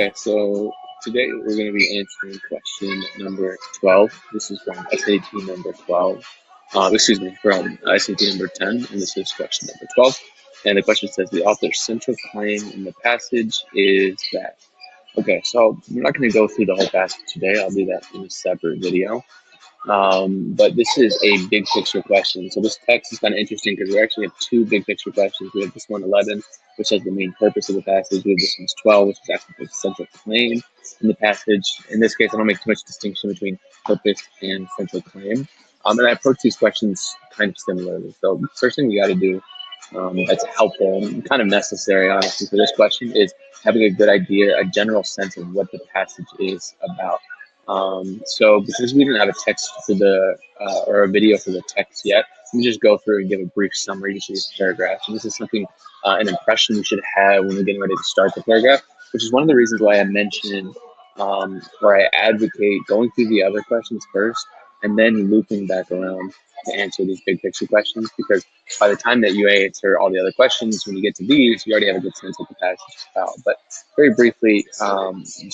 Okay, so today we're going to be answering question number 12. This is from SAT number 12. From SAT number 10, and this is question number 12. And the question says the author's central claim in the passage is that. Okay, so we're not going to go through the whole passage today. I'll do that in a separate video. But this is a big picture question. So this text is kind of interesting because we actually have two big picture questions. We have this one, 11, which has the main purpose of the passage. We have this one's 12, which is actually the central claim in the passage. In this case, I don't make too much distinction between purpose and central claim. And I approach these questions kind of similarly. So the first thing we got to do that's helpful and kind of necessary, honestly, for this question is having a good idea, a general sense of what the passage is about. So because we didn't have a text for the, or a video for the text yet, let me just go through and give a brief summary to these paragraphs. And this is something, an impression we should have when we're getting ready to start the paragraph, which is one of the reasons why I mentioned, where I advocate going through the other questions first and then looping back around to answer these big picture questions, because by the time that you answer all the other questions, when you get to these, you already have a good sense of what the passage is about. But very briefly,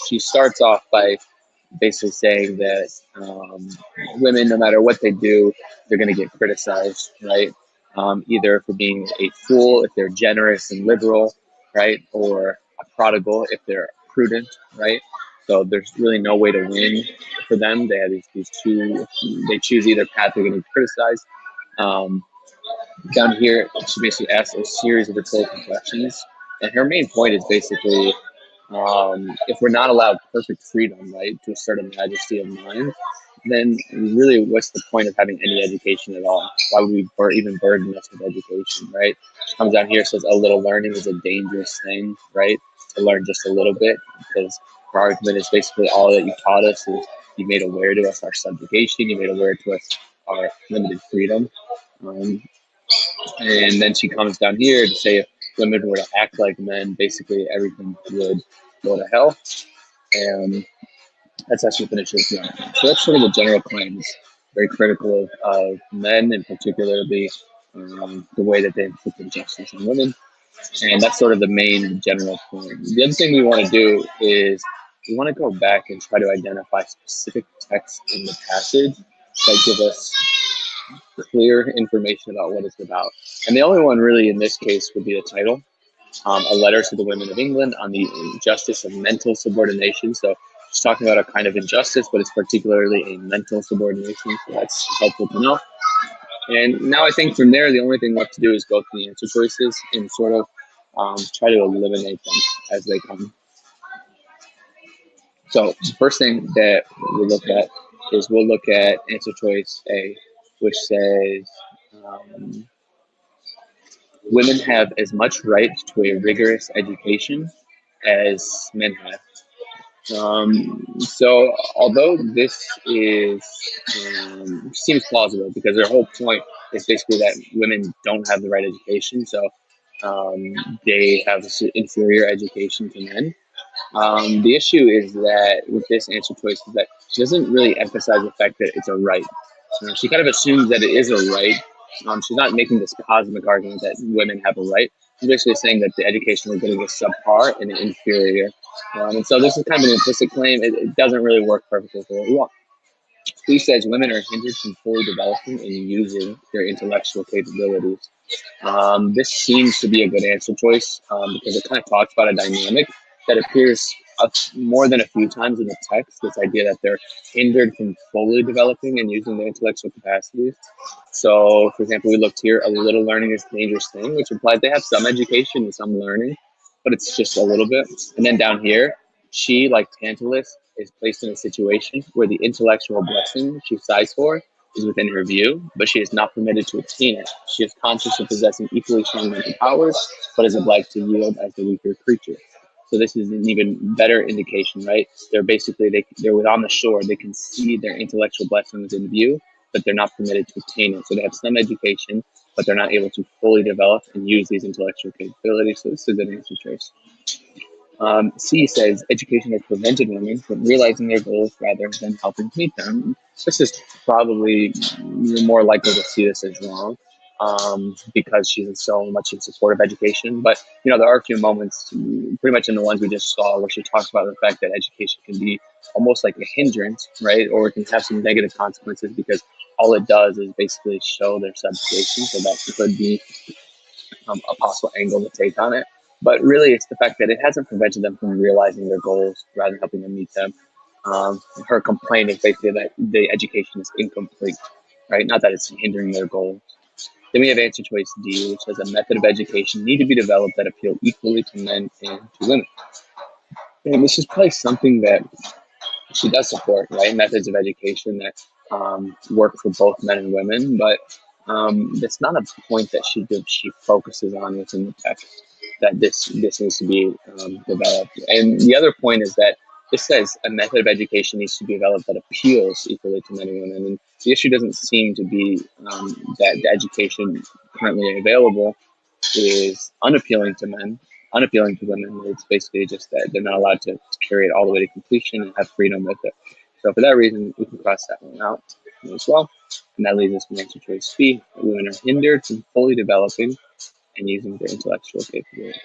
she starts off by basically saying that women, no matter what they do, they're going to get criticized, right? Either for being a fool if they're generous and liberal, right? Or a prodigal if they're prudent, right? So there's really no way to win for them. They have these two, they choose either path, they're going to be criticized. Down here, she basically asks a series of rhetorical questions. And her main point is basically, if we're not allowed perfect freedom, right, to assert a majesty of mind, then really what's the point of having any education at all? Why would we even burden us with education, right? She comes down here, says a little learning is a dangerous thing, right? To learn just a little bit, because her argument is basically all that you taught us is you made aware to us our subjugation, you made aware to us our limited freedom. And then she comes down here to say if women were to act like men, basically everything would go to hell. And that's how she finishes the argument. So that's sort of the general claim. It's very critical of men, and particularly the way that they inflict injustice on women. And that's sort of the main general point. The other thing we want to do is we want to go back and try to identify specific texts in the passage that give us clear information about what it's about. And the only one really in this case would be the title, A Letter to the Women of England on the Injustice of Mental Subordination. So she's talking about a kind of injustice, but it's particularly a mental subordination. So that's helpful to know. And now I think from there, the only thing left to do is go through the answer choices and sort of try to eliminate them as they come. So the first thing that we'll look at is we'll look at answer choice A, which says women have as much right to a rigorous education as men have. So although this is seems plausible because their whole point is basically that women don't have the right education, so they have inferior education to men. The issue is that with this answer choice is that she doesn't really emphasize the fact that it's a right. She kind of assumes that it is a right. She's not making this cosmic argument that women have a right. She's basically saying that the education we're getting is subpar and inferior. And so this is kind of an implicit claim. It doesn't really work perfectly for what we want. He says women are hindered from fully developing and using their intellectual capabilities. This seems to be a good answer choice because it kind of talks about a dynamic that appears more than a few times in the text, this idea that they're hindered from fully developing and using their intellectual capacities. So, for example, we looked here, a little learning is a dangerous thing, which implies they have some education and some learning, but it's just a little bit. And then down here, she, like Tantalus, is placed in a situation where the intellectual blessing she sighs for is within her view, but she is not permitted to attain it. She is conscious of possessing equally strong mental powers, but is obliged to yield as the weaker creature. So this is an even better indication, right? They're basically, they're on the shore. They can see their intellectual blessings in view, but they're not permitted to attain it. So they have some education, but they're not able to fully develop and use these intellectual capabilities. So this is a good answer choice. C says education has prevented women from realizing their goals rather than helping to meet them. This is probably, you're more likely to see this as wrong. because she's so much in support of education. But there are a few moments, pretty much in the ones we just saw, where she talks about the fact that education can be almost like a hindrance, right? Or it can have some negative consequences because all it does is basically show their subjugation. So that could be a possible angle to take on it. But really, it's the fact that it hasn't prevented them from realizing their goals rather than helping them meet them. Her complaint is basically that the education is incomplete, right? Not that it's hindering their goals. Then we have answer choice D, which says a method of education need to be developed that appeal equally to men and to women. And this is probably something that she does support, right? Methods of education that work for both men and women, but that's not a point that she focuses on within the text. That this needs to be developed. And the other point is that this says a method of education needs to be developed that appeals equally to men and women. And the issue doesn't seem to be that the education currently available is unappealing to men, unappealing to women. It's basically just that they're not allowed to carry it all the way to completion and have freedom with it. So for that reason, we can cross that one out as well. And that leads us to answer choice B. Women are hindered from fully developing and using their intellectual capabilities.